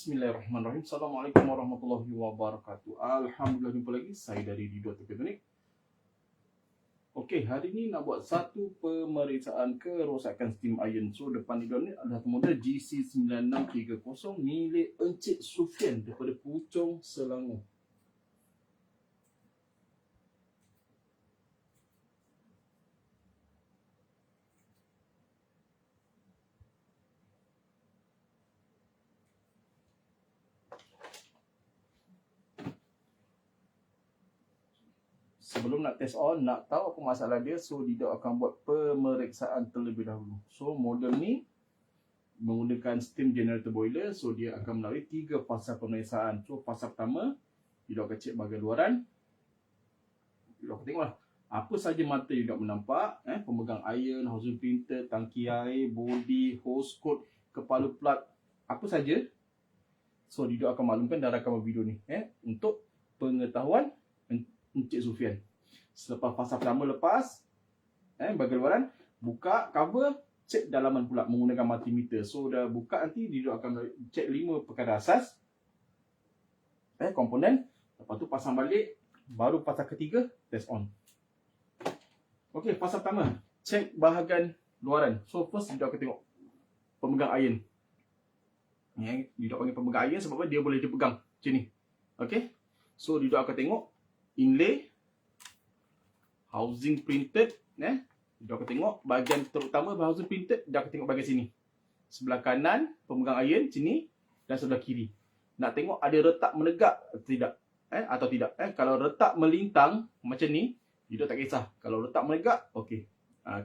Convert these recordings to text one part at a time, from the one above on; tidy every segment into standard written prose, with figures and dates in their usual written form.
Bismillahirrahmanirrahim. Assalamualaikum warahmatullahi wabarakatuh. Alhamdulillah, jumpa lagi saya dari Dido Teknik. Okey, hari ni nak buat satu pemeriksaan kerosakan steam iron. So depan Dido ni adalah model GC9630 milik Encik Sufian daripada Puchong, Selangor. Sebelum nak test on, nak tahu apa masalah dia, so Dido akan buat pemeriksaan terlebih dahulu. So model ni menggunakan steam generator boiler, so dia akan melalui 3 fasa pemeriksaan. So fasa pertama, Dido akan cek bahagian luaran. Dido akan tengoklah apa saja mata Dido menampak, pemegang iron, housing printer, tangki air, body, hose code, kepala plug, apa saja. So Dido akan maklumkan dalam rakaman video ni untuk pengetahuan Encik Sufian. Selepas fasa pertama lepas, bahagian luaran, buka cover, cek dalaman pula menggunakan multimeter. So dah buka, nanti Dido akan cek 5 perkara asas, komponen. Lepas tu pasang balik, baru fasa ketiga test on. Okey, fasa pertama, cek bahagian luaran. So first Dido akan tengok pemegang iron. Dido panggil pemegang iron sebab dia boleh dipegang macam ni. Okey, so Dido akan tengok inlay, housing printed, Dido akan tengok bahagian terutama housing printed. Dia akan tengok bahagian sini, sebelah kanan pemegang iron sini, dan sebelah kiri. Nak tengok ada retak menegak atau tidak. Kalau retak melintang macam ni, Dido tak kisah. Kalau retak menegak, okey,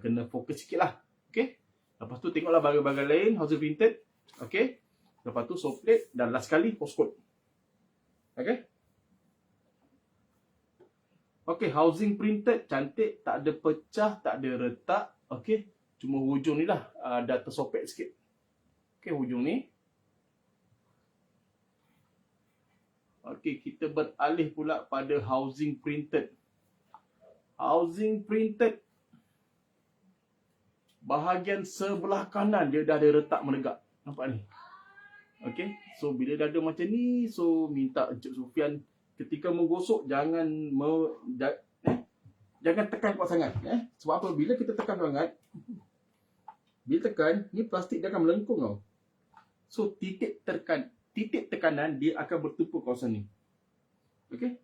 kena fokus sikit lah. Okey, lepas tu tengoklah bahagian-bahagian lain housing printed. Okey, lepas tu soft plate, dan last sekali postcode. Okey. Okey, housing printed cantik, tak ada pecah, tak ada retak. Okey, cuma hujung ni lah dah tersopek sikit. Okey, hujung ni. Okey, kita beralih pula pada housing printed. Housing printed, bahagian sebelah kanan dia dah ada retak menegak. Nampak ni? Okey, so bila dah ada macam ni, so minta Encik Sufian ketika menggosok jangan tekan kuat sangat, Sebab apa? Bila kita tekan sangat, bila tekan, ni plastik dia akan melengkung tau. So titik tekanan dia akan bertumpu kawasan ni. Okey.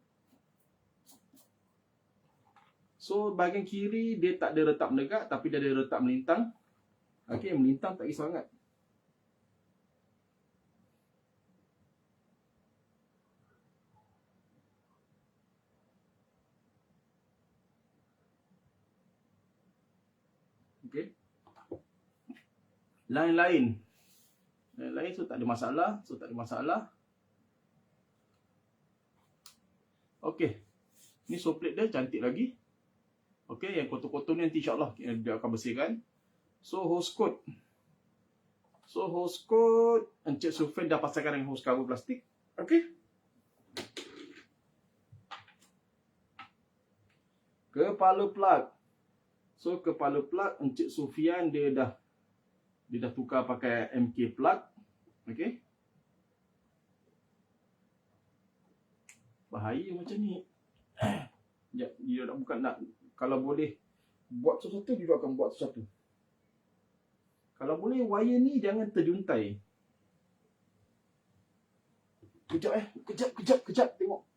So bahagian kiri dia tak ada retak menegak, tapi dia ada retak melintang. Okey, melintang tak kisah sangat. Okey. Lain-lain so tak ada masalah. Okey. Ni soft plate dia cantik lagi. Okey, yang kotor-kotor ni nanti insya-Allah dia akan bersihkan. So hose code. Encik Sufian dah pasangkan dengan hose cover plastik. Okey. Kepala plug. So kepala plug Encik Sufian dia dah tukar pakai MK plug. Okey. Bahaya macam ni. Dia nak buka, kalau boleh buat sesuatu, dia akan buat sesuatu. Kalau boleh wire ni jangan terjuntai. Kejap tengok.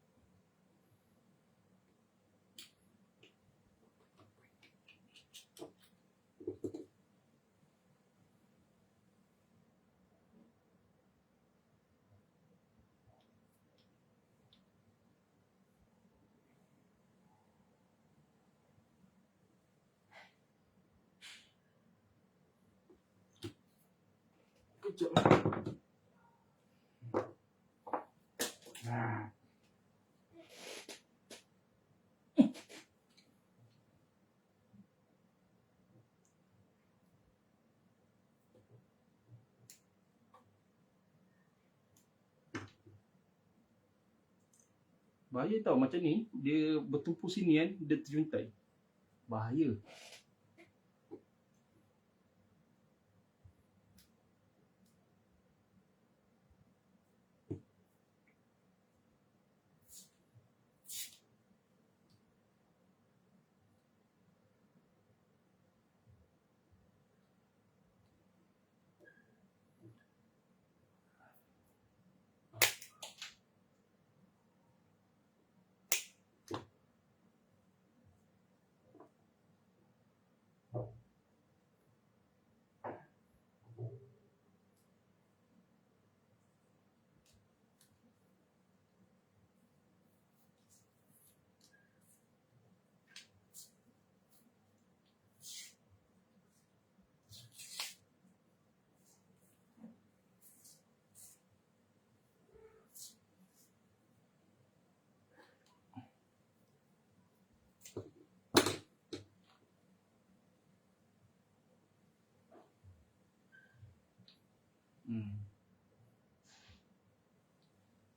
Bahaya tau macam ni, dia bertumpu sini kan, dia terjuntai. Bahaya.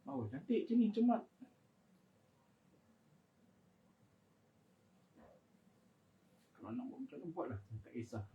Oh, cantik je ni, cemat. Kalau nak buat macam mana, buatlah. Tak kisah.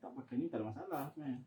Tak pakai ni tak ada masalah sebenarnya.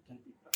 Cantik tak?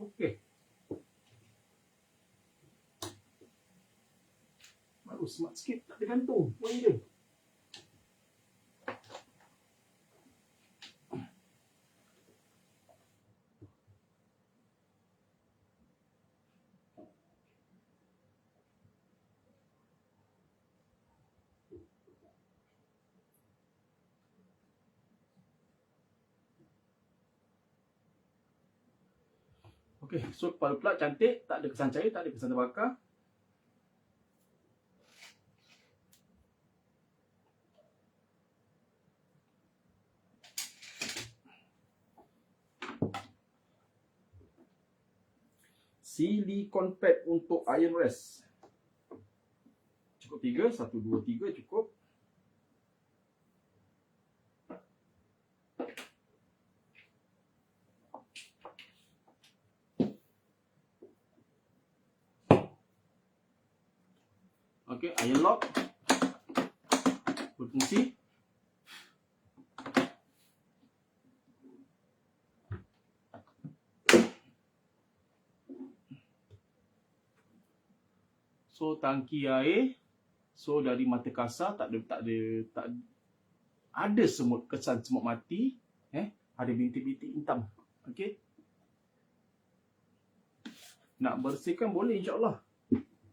Okey. Baru smart sikit, tak ada gantung. Poin dia. Okey, so kepala plug cantik, tak ada kesan cair, tak ada kesan terbakar. Silicone pad untuk iron rest. Cukup 3, 1, 2, 3 cukup. Okey, iron lock berfungsi. So tangki air, so dari mata kasar tak ada semut, kesan semut mati, ada bintik-bintik hitam. Okey. Nak bersihkan boleh insya-Allah.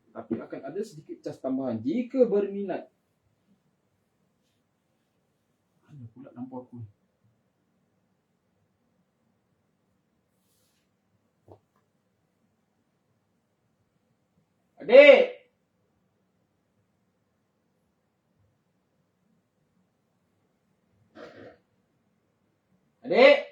Tapi akan ada ada sedikit cas tambahan. Jika berminat. Mana pula nampak aku? Adik! Adik!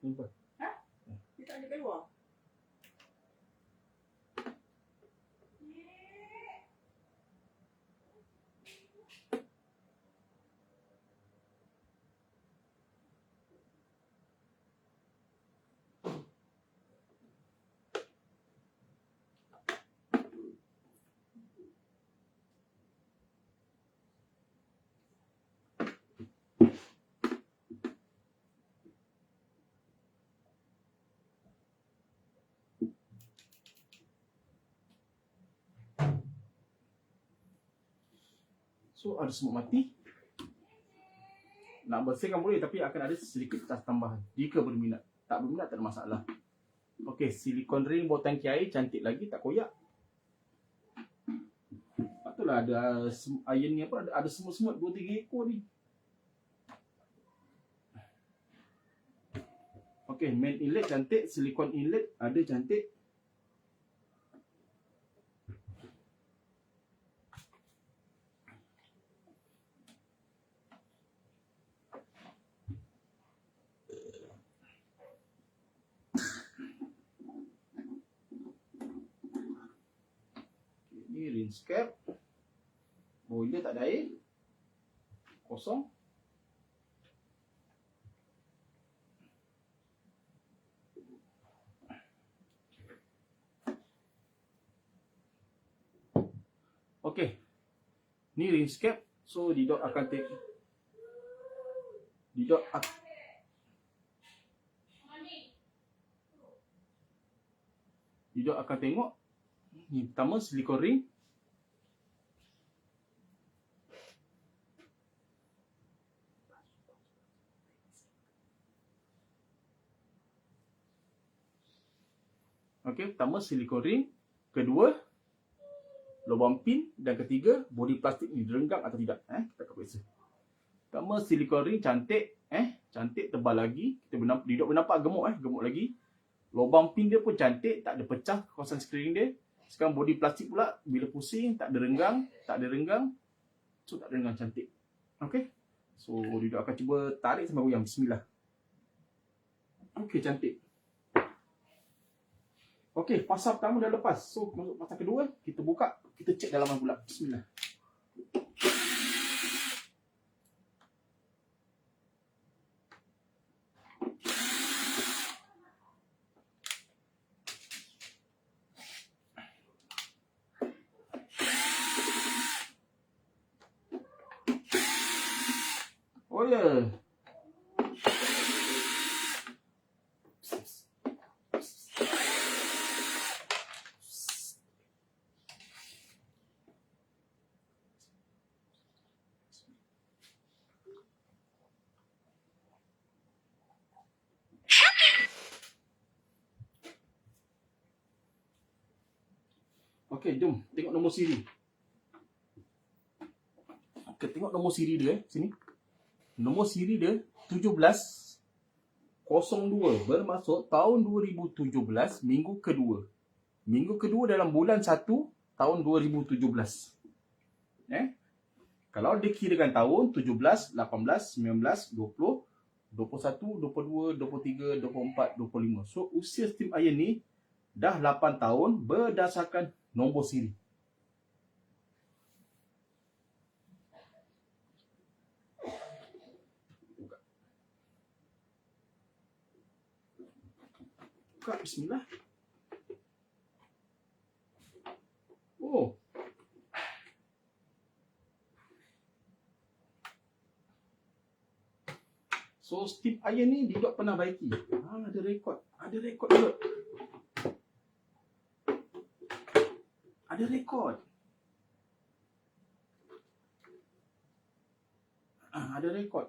Nampak. Ha? Dia tak ada keluar. So ada semut mati. Nak bersihkan boleh tapi akan ada sedikit cas tambahan. Jika berminat. Tak berminat tak ada masalah. Okey, silikon ring bawah tangki air cantik lagi, tak koyak. Patutlah ada iron ni apa, ada semut-semut 2-3 ekor ni. Okey, main inlet cantik, silikon inlet ada cantik. Ni rinse cap. Boiler tak ada air. Kosong. Okey. Ni rinse cap. So Didot akan Didot akan tengok. Ni pertama silikon ring. Okey, pertama silikon ring, kedua lubang pin dan ketiga bodi plastik ni direnggang atau tidak. Kita akan periksa. Pertama silikon ring cantik, cantik tebal lagi. Didot bernampak gemuk lagi. Lubang pin dia pun cantik, tak ada pecah kawasan sekeliling dia. Sekarang bodi plastik pula bila pusing tak ada renggang, So tak ada renggang, cantik. Okey. So Didot akan cuba tarik sampai goyang. Bismillah. Okey, cantik. Okey, pasal pertama dah lepas. So masuk pasal kedua, kita buka, kita cek dalaman pula. Bismillah. Oh ya. Yeah. Okey, jom tengok nombor siri. Okey, tengok nombor siri dia sini. Nombor siri dia 1702 bermaksud tahun 2017 minggu kedua. Minggu kedua dalam bulan 1 tahun 2017. Kalau dikirakan tahun 17, 18, 19, 20, 21, 22, 23, 24, 25. So usia steam iron ni dah 8 tahun berdasarkan nombor siri. Buka. buka, bismillah. Oh. So steam iron ni Didot pernah baiki. Ada rekod. Ada rekod Didot. Ada rekod. Ada rekod.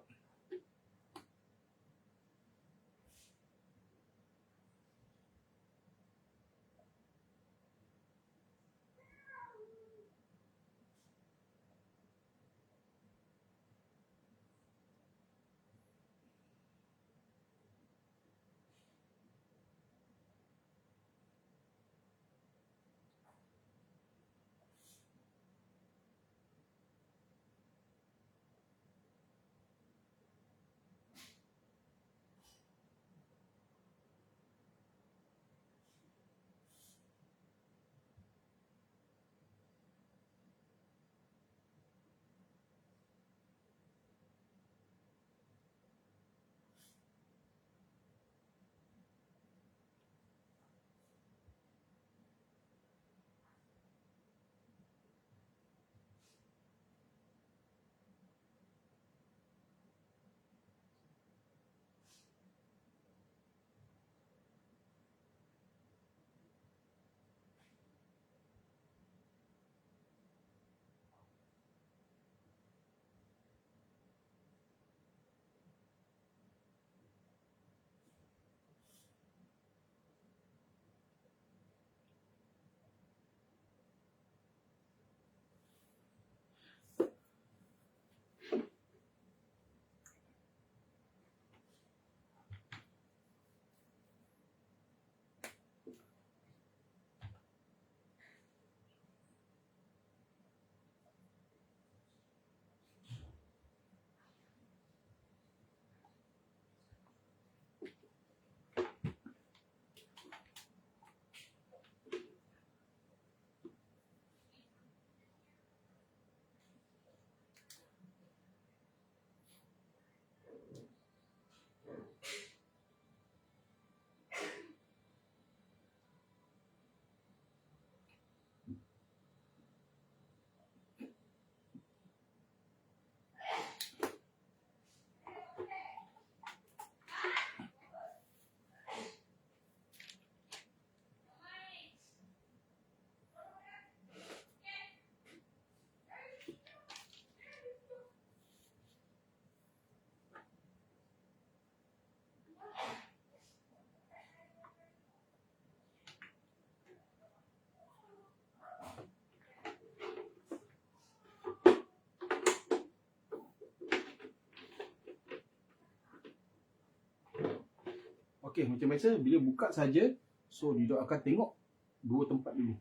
Okey, macam biasa bila buka saja, so Didot akan tengok dua tempat dulu.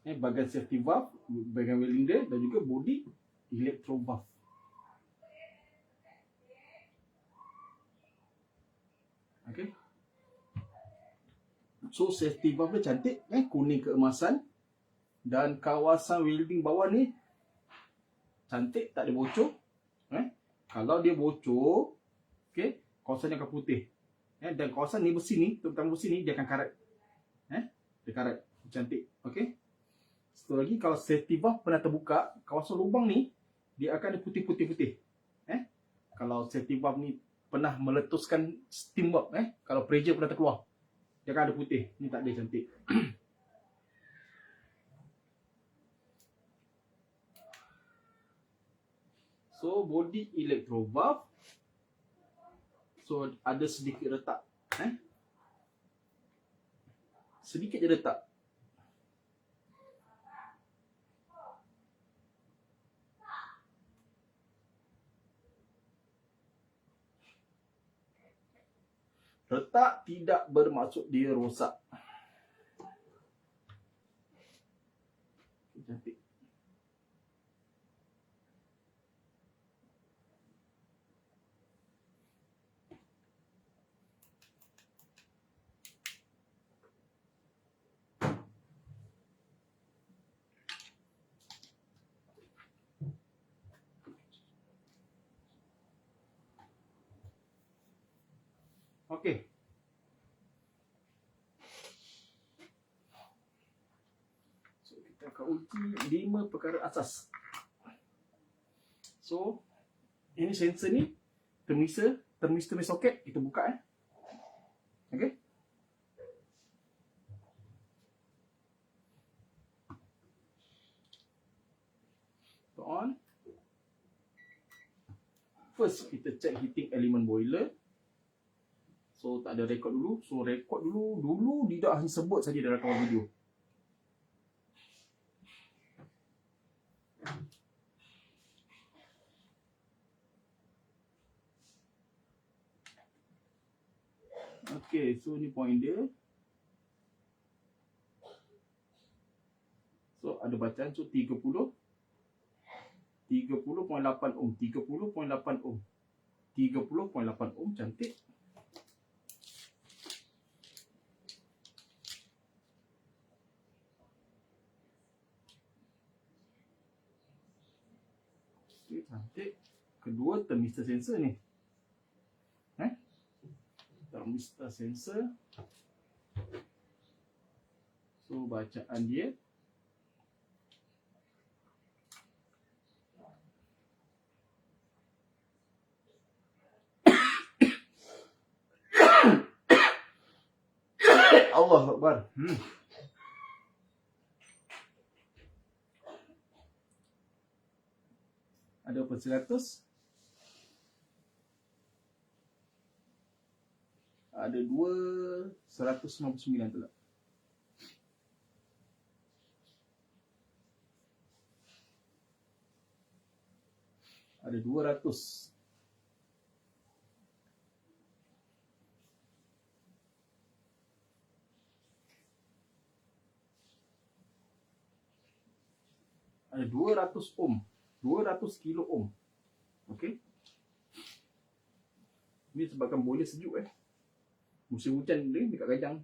Bahagian safety valve, bahagian welding dia dan juga body electro valve. Okey. So safety valve dia cantik, kuning keemasan, dan kawasan welding bawah ni cantik, tak ada bocor. Kalau dia bocor, okey, kawasan dia akan putih. Dan kawasan ni besi ni, terutama besi ni, dia akan karat. Dia karat. Cantik. Okey. Satu lagi, kalau safety valve pernah terbuka, kawasan lubang ni, dia akan ada putih-putih-putih. Kalau safety valve ni pernah meletuskan steam valve, kalau pressure pernah terkeluar, dia akan ada putih. Ni tak ada, cantik. So, body electro valve. So, ada sedikit retak. Sedikit je retak. Retak tidak bermaksud dia rosak. Cantik. Okey. akan uji 5 perkara asas. So, ini sensor ni thermistor soket kita buka Okay. On. First kita check heating element boiler. So tak ada record dulu. So record dulu Didak hanya sebut saja dalam rakaman video. Okay, so ni point dia. So ada bacaan, so 30.8 ohm, 30.8 ohm. 30.8 ohm, cantik. Okay, cantik. Kedua, thermistor sensor ni. Thermistor sensor. So bacaan dia Allah Akbar. Ada apa 100? Ada 159 tu tak? Ada 200. Ada 200 ohm. 200 kilo ohm. Okey. Ni sebabkan boiler sejuk Musim hujan ni dekat Kajang.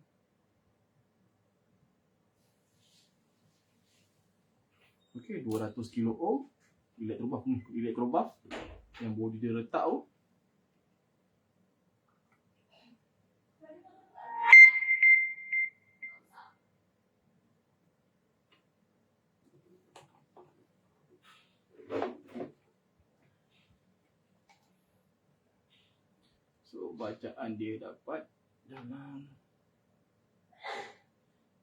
Okey, 200 kilo ohm. Elektrobaf yang bodi dia retak tu. So bacaan dia dapat dalam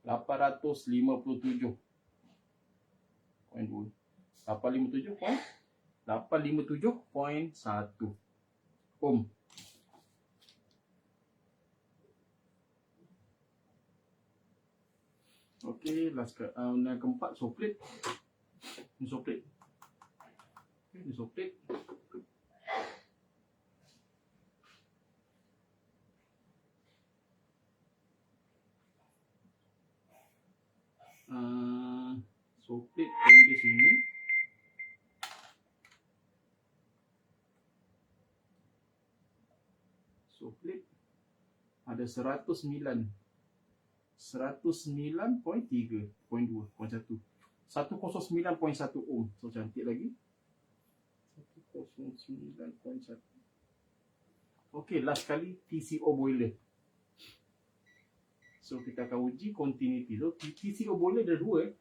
857.2 857.1 ohm. Okey, last yang keempat soplet. Ni soplet. Okay, ni soplet. Soplet point di sini. Soplet ada 109.3.2.1 109.1 ohm. So cantik lagi. 109.1. Okey, last kali TCO boiler. So kita akan uji continuity. So TCO boiler ada dua.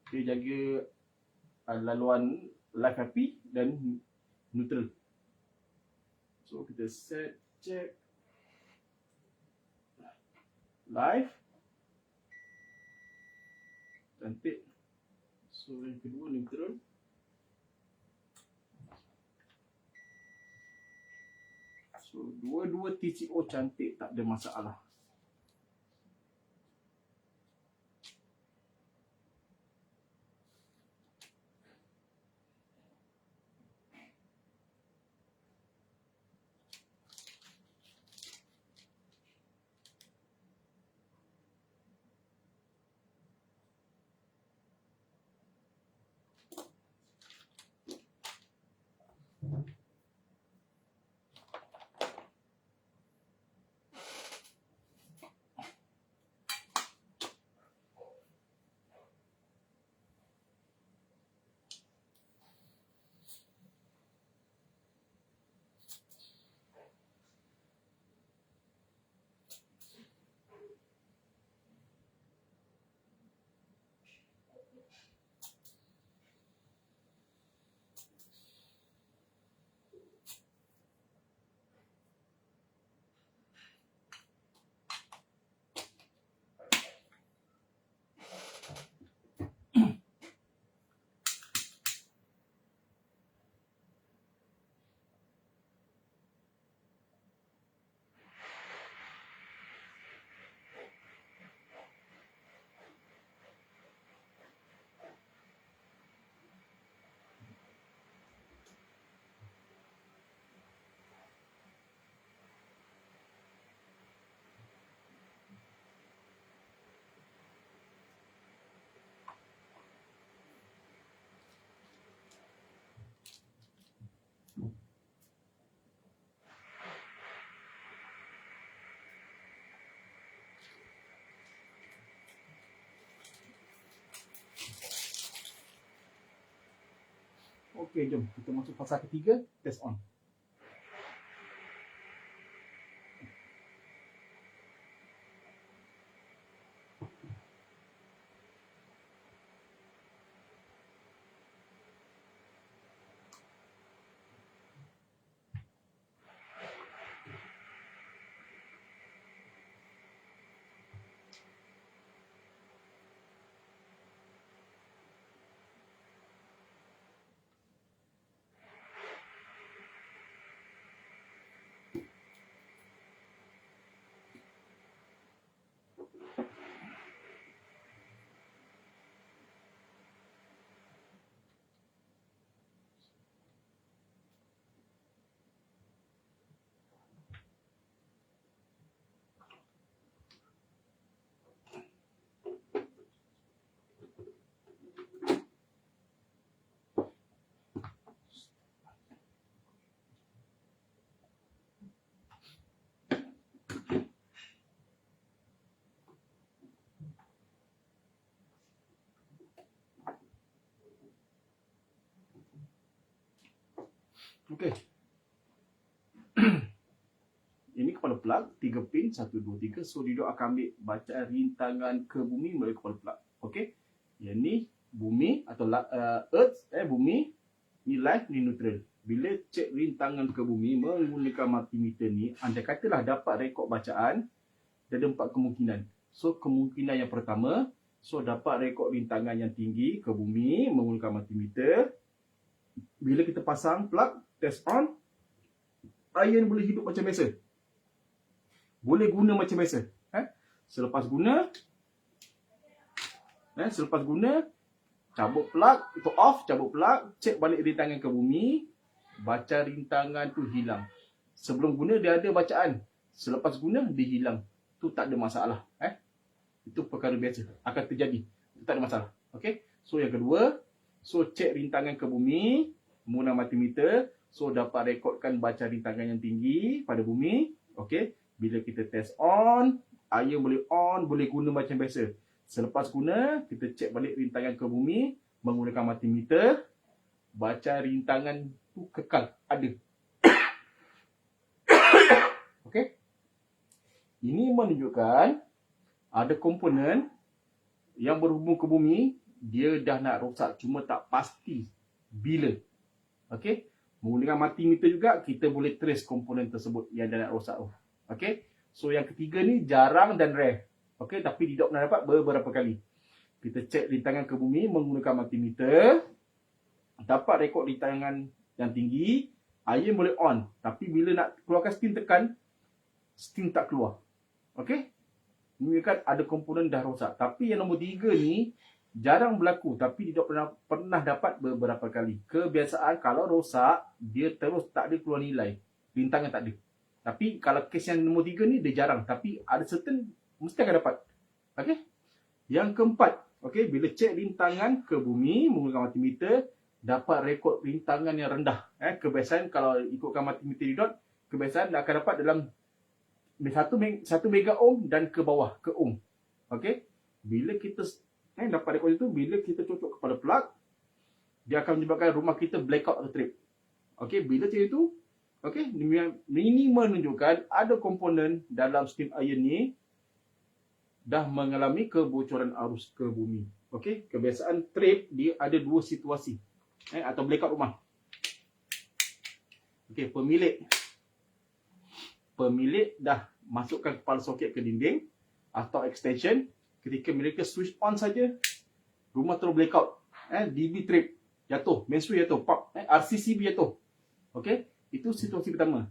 Dia jaga laluan live api dan neutral. So kita set check live. Cantik. So yang kedua neutral. So dua-dua TCO cantik, tak ada masalah. Okey, jom kita masuk fasa ketiga, test on. Okey. Ini kepala plug, 3 pin, 1, 2, 3. So, dia akan ambil bacaan rintangan ke bumi melalui kepala plug. Okey. Yang ni bumi atau earth, bumi. Ni live, ni neutral. Bila cek rintangan ke bumi menggunakan multimeter ni, anda katalah dapat rekod bacaan, ada 4 kemungkinan. So, kemungkinan yang pertama, so dapat rekod rintangan yang tinggi ke bumi menggunakan multimeter. Bila kita pasang plug, test on, iron boleh hidup macam biasa. Boleh guna macam biasa. Selepas guna, cabut plug, itu off, cabut plug, cek balik rintangan ke bumi, baca rintangan tu hilang. Sebelum guna dia ada bacaan. Selepas guna dia hilang. Tu tak ada masalah. Itu perkara biasa. Akan terjadi. Itu tak ada masalah. Okey. So yang kedua, so cek rintangan ke bumi menggunakan multimeter. So dapat rekodkan baca rintangan yang tinggi pada bumi. Okey. Bila kita test on, iron boleh on, boleh guna macam biasa. Selepas guna, kita cek balik rintangan ke bumi menggunakan multimeter. Baca rintangan tu kekal ada. Okey. Ini menunjukkan ada komponen yang berhubung ke bumi, dia dah nak rosak, cuma tak pasti bila. Okey. Menggunakan multimeter juga kita boleh trace komponen tersebut yang dah nak rosak. Okey. So yang ketiga ni jarang dan rare. Okey, tapi Didok pernah dapat beberapa kali. Kita cek rintangan ke bumi menggunakan multimeter. Dapat rekod rintangan yang tinggi. Iron boleh on. Tapi bila nak keluarkan steam tekan, steam tak keluar. Okey. Ini kan ada komponen dah rosak. Tapi yang nombor 3 ni jarang berlaku. Tapi Didok pernah dapat beberapa kali. Kebiasaan kalau rosak, dia terus tak ada keluar nilai. Rintangan tak ada. Tapi kalau kes yang nombor 3 ni dia jarang. Tapi ada certain mesti akan dapat. Okey. Yang keempat, okey, bila cek rintangan ke bumi menggunakan multimeter, dapat rekod rintangan yang rendah. Kebiasaan kalau ikutkan multimeter Didok, kebiasaan akan dapat dalam 1 mega ohm dan ke bawah, ke ohm. Okey. Bila kita dapat rekod itu, bila kita cocok kepada plug, dia akan menyebabkan rumah kita blackout atau trip. Okey, bila macam itu, okey, ini menunjukkan ada komponen dalam steam iron ni dah mengalami kebocoran arus ke bumi. Okey, kebiasaan trip dia ada 2 situasi atau blackout rumah. Okey, pemilik dah masukkan kepala soket ke dinding atau extension, ketika mereka switch on saja rumah terus blackout. DB trip jatuh, main switch jatuh, pop, RCCB jatuh. Okey, itu situasi pertama.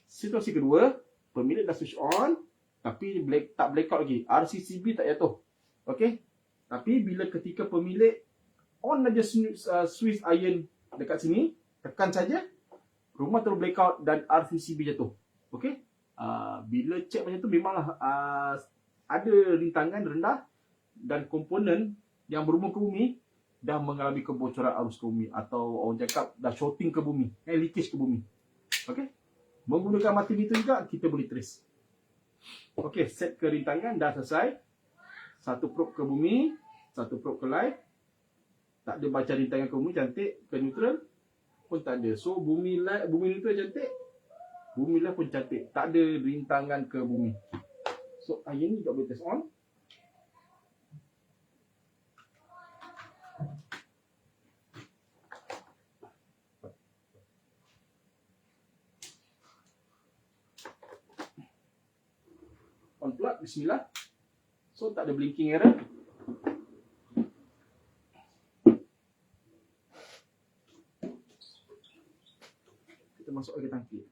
Situasi kedua, pemilik dah switch on tapi tak blackout lagi. RCCB tak jatuh. Okey. Tapi bila ketika pemilik on aja switch iron dekat sini, tekan saja, rumah terus blackout dan RCCB jatuh. Okey. Bila cek macam tu memanglah ada rintangan rendah dan komponen yang berhubung ke bumi dah mengalami kebocoran arus ke bumi atau orang cakap dah shorting ke bumi, leakage ke bumi. Okey. Menggunakan multimeter juga kita boleh trace. Okey, set kerintangan dah selesai. 1 probe ke bumi, 1 probe ke live. Tak ada baca rintangan ke bumi, cantik, ke neutral. pun tak ada. So bumi ni tu cantik. Bumi live pun cantik. Tak ada rintangan ke bumi. So yang ni juga boleh test on. On plug, bismillah. So tak ada blinking error. Kita masuk ke tangki.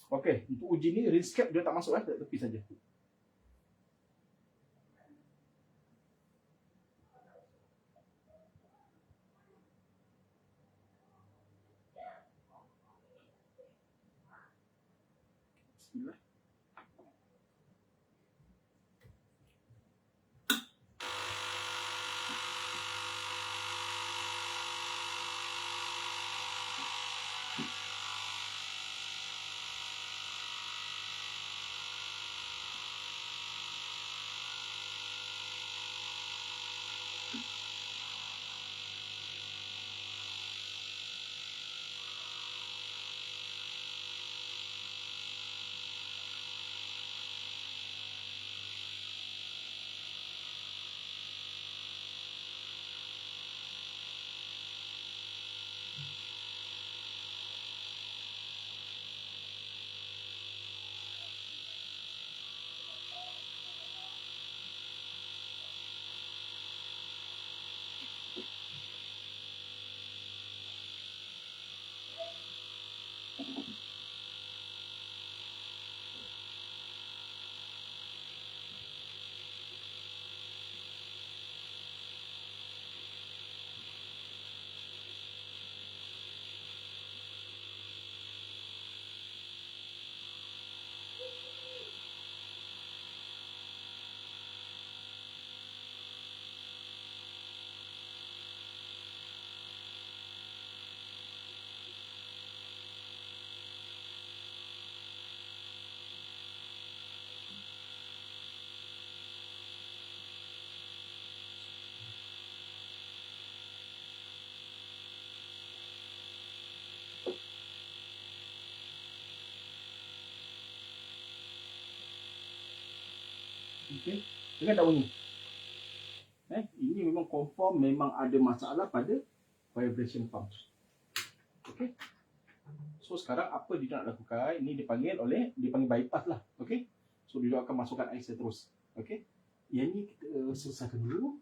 Okey, untuk uji ni rinse cap dia tak masuk dekat tepi saja. Bismillah. Okey, dengar tak bunyi? Ini memang confirm memang ada masalah pada vibration pump. Okey. So sekarang apa dia nak lakukan? Ini dipanggil bypass lah. Okey. So dia akan masukkan air terus. Okey. Yang ni kita selesaikan dulu.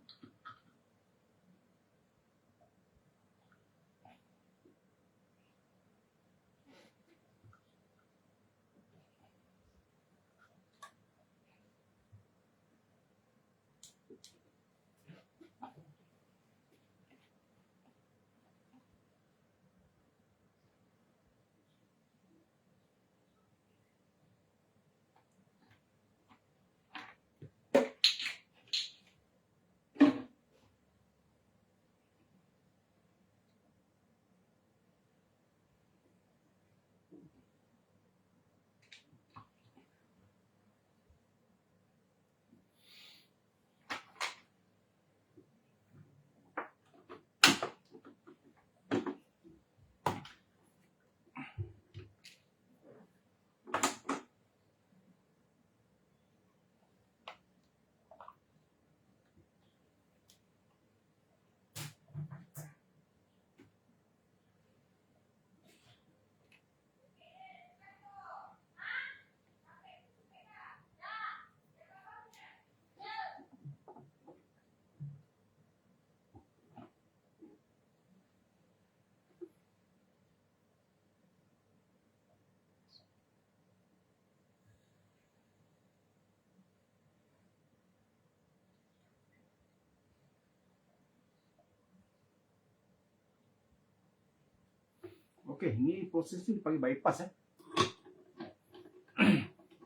Okey, ni proses ni dipanggil bypass.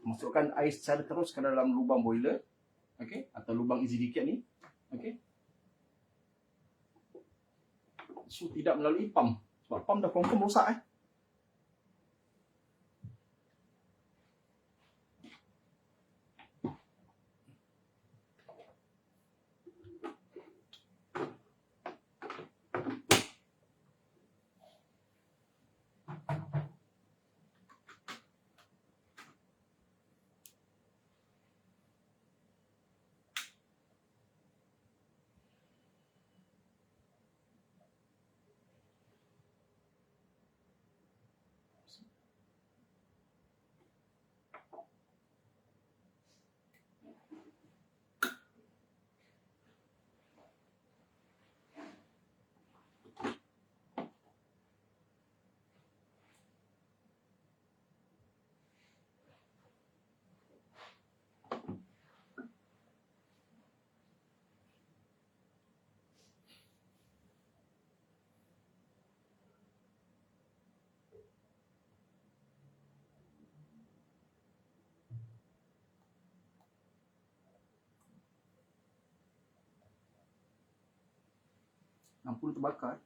Masukkan air secara terus ke dalam lubang boiler. Okey, atau lubang easy decant ni. Okey. So tidak melalui pump. Sebab pump dah confirm rosak. Lampu dia terbakar.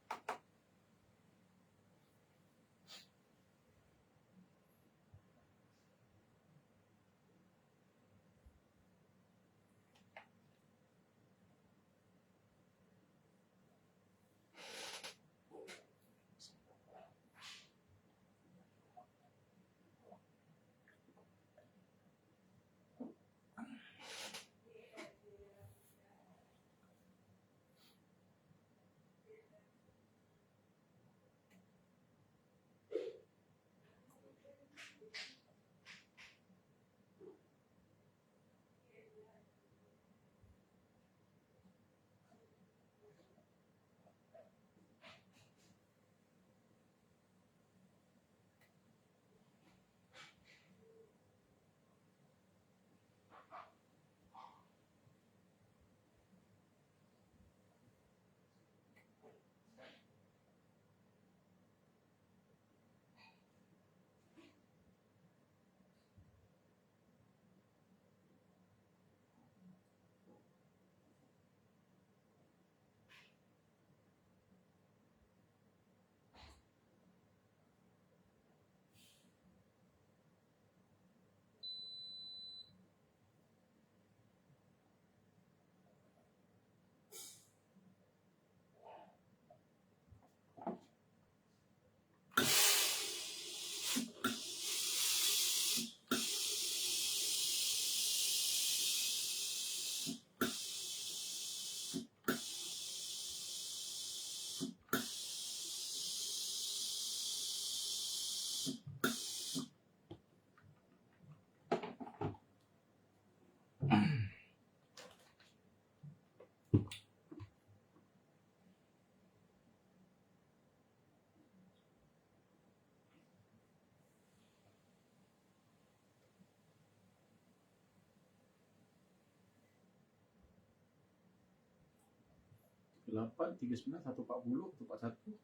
Lapan, 39, 140, 141.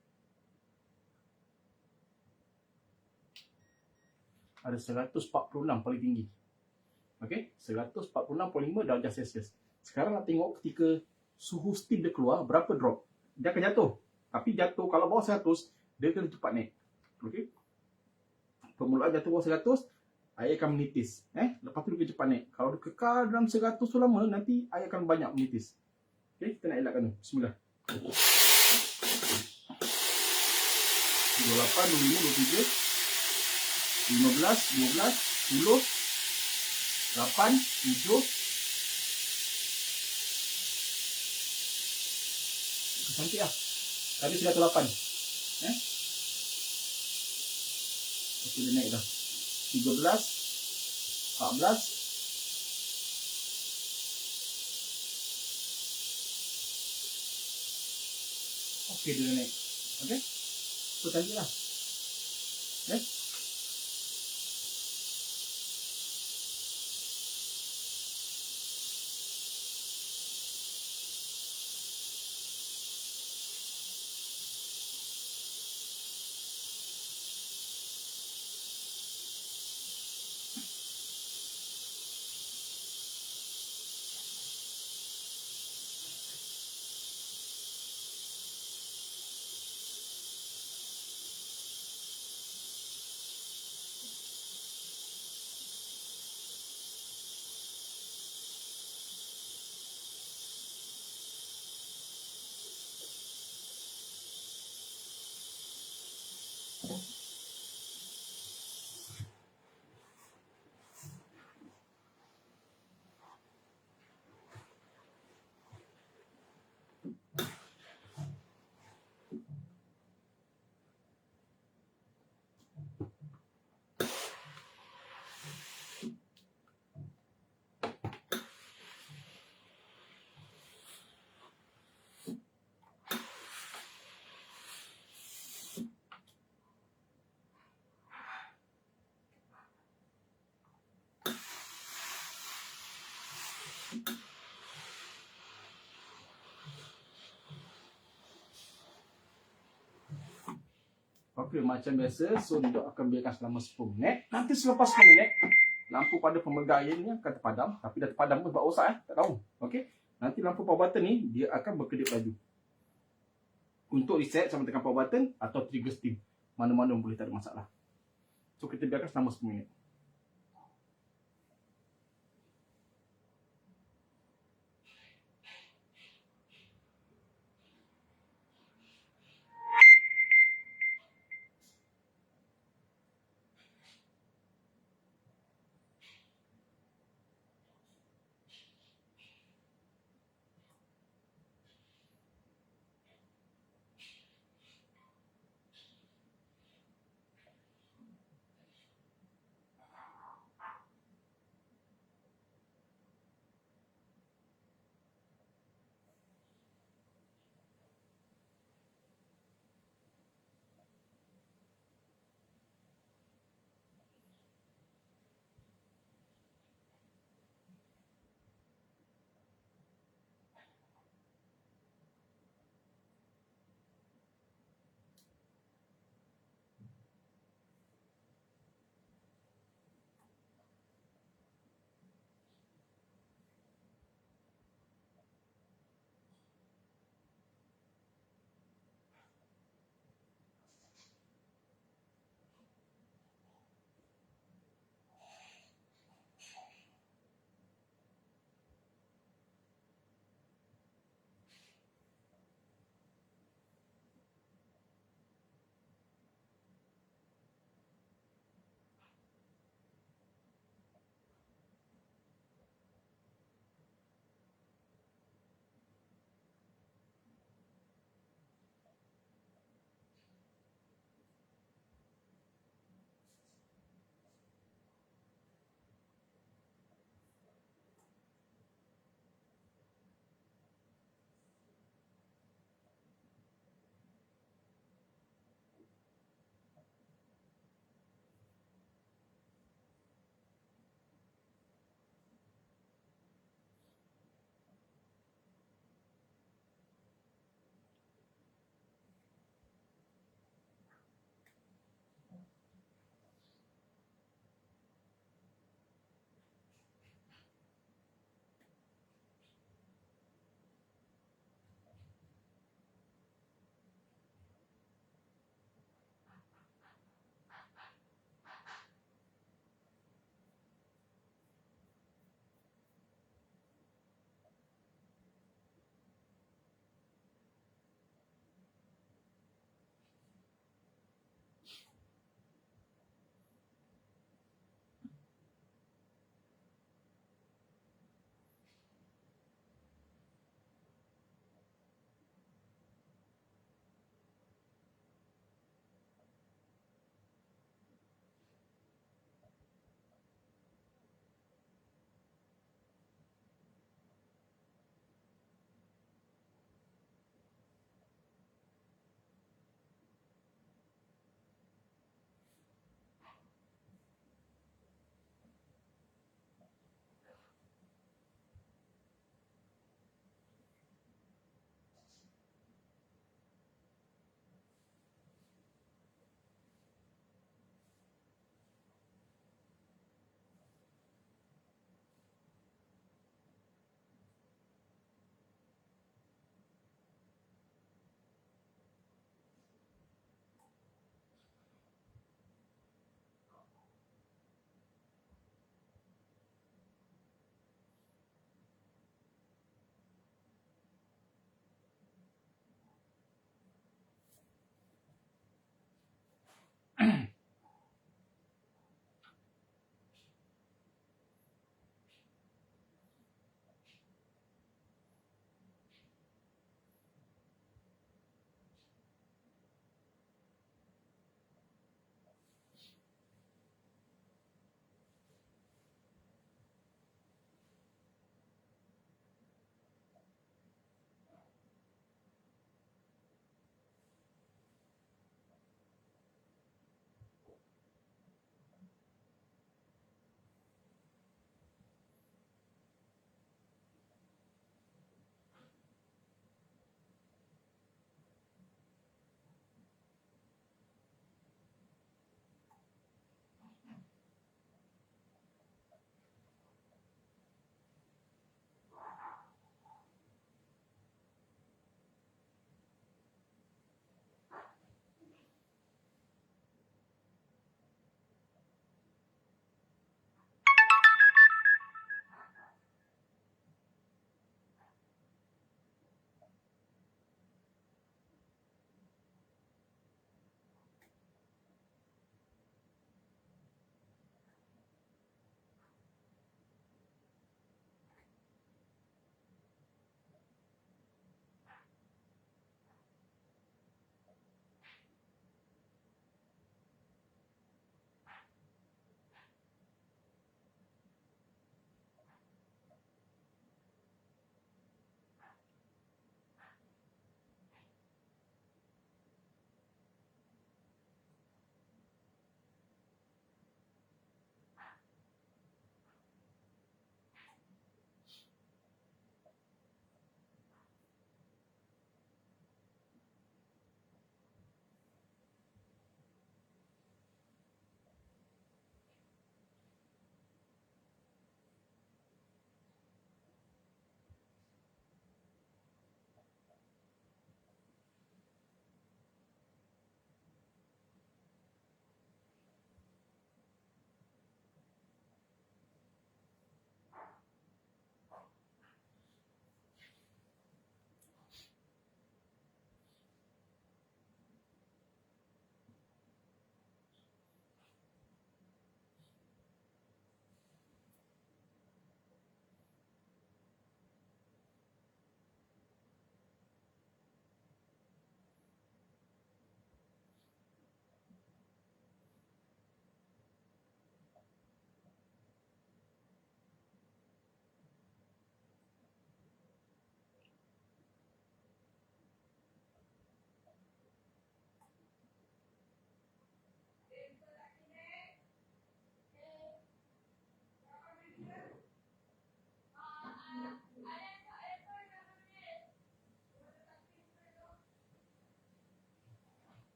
Ada 146 paling tinggi. Okey, 146.5 darjah Celsius. Sekarang nak tengok ketika suhu steam dia keluar berapa drop. Dia akan jatuh. Tapi jatuh kalau bawah 100, dia kena cepat naik. Okey. Permulaan jatuh bawah 100, air akan menitis. Lepas tu dia kena cepat naik. Kalau dia kekal dalam 100 tu lama, nanti air akan banyak menitis. Okey, kita nak elakkan tu. Bismillah. 28, 25, 23, 15, 12, 10, 8, 7. Cantik lah. Tadi sudah ke 8. Okey, dia naik dah. 13, 14. Okey, dia naik. Okey. So, cantik lah. Okey, macam biasa, so Didok akan biarkan selama 10 minit. Nanti selepas 10 minit, lampu pada pemegang air ni akan terpadam. Tapi dah terpadam pun sebab rosak tak tahu. Okey. Nanti lampu power button ni dia akan berkedip laju. Untuk reset sama tekan power button atau trigger steam. Mana-mana boleh, tak ada masalah. So kita biarkan selama 10 minit.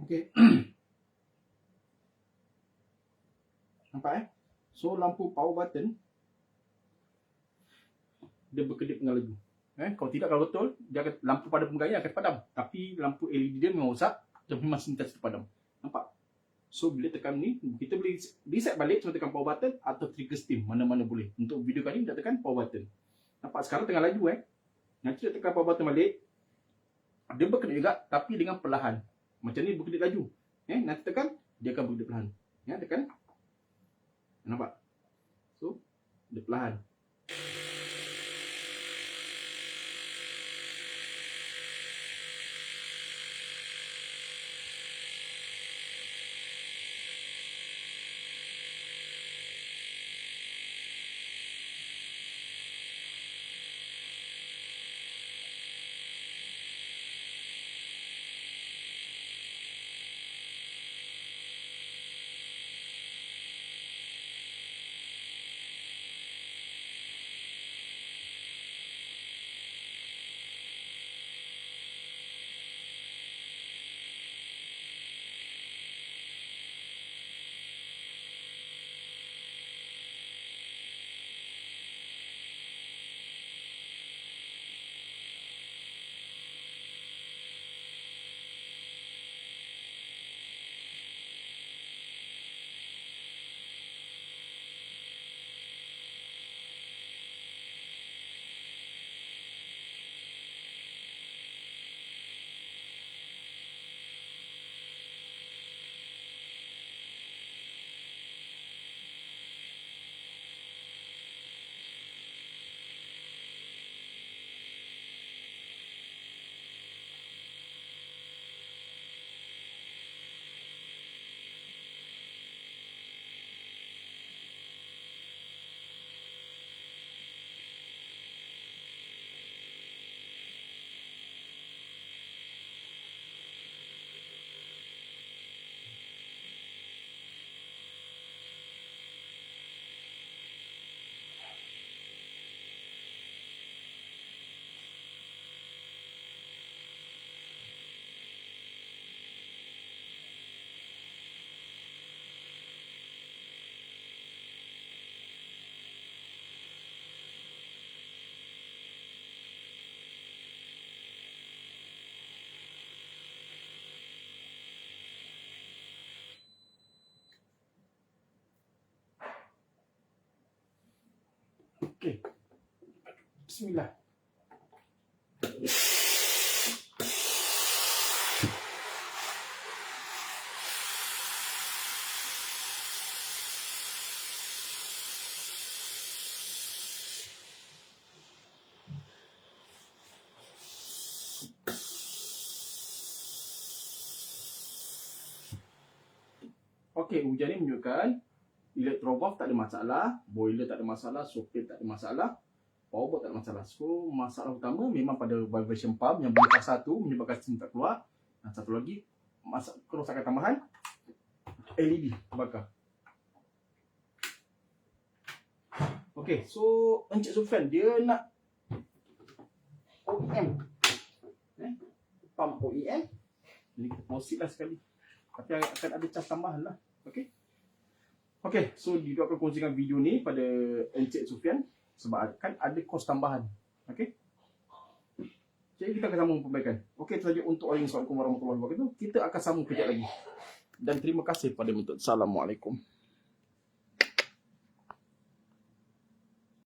Okey. Nampak So lampu power button dia berkedip dengan laju. Kalau tidak, kalau betul dia akan, lampu pada penggaya akan padam. Tapi lampu LED dia memang rosak dan memang sentiasa padam. Nampak? So bila tekan ni, kita boleh reset balik cuma tekan power button atau trigger steam, mana-mana boleh. Untuk video kali ni kita tekan power button. Nampak sekarang tengah laju Nanti dia tekan power button balik. Dia berkedip juga tapi dengan perlahan. Macam ni berkedip laju. Nanti tekan, dia akan berkedip perlahan. Tekan. Nampak? So, dia perlahan. Okey. Bismillah. Okey, ujian ni menunjukkan Electrovalve tak ada masalah, boiler tak ada masalah, soket tak ada masalah, power board tak ada masalah. So, masalah utama memang pada vibration pump yang bengkak satu menyebabkan steam tak keluar. Dan satu lagi, kerosakan tambahan, LED terbakar. Okey, so Encik Sufian dia nak OEM. Pump OEM. Jadi kita proceed lah sekali. Tapi akan ada cas tambahan lah. Okey. Okey, so Dido akan kongsikan video ni pada Encik Sufian sebab kan ada kos tambahan. Okey. Jadi kita akan sambung perbaikan. Okey, itu saja untuk orang. Assalamualaikum warahmatullahi wabarakatuh. Kita akan sambung kejap lagi. Dan terima kasih pada Metod. Assalamualaikum.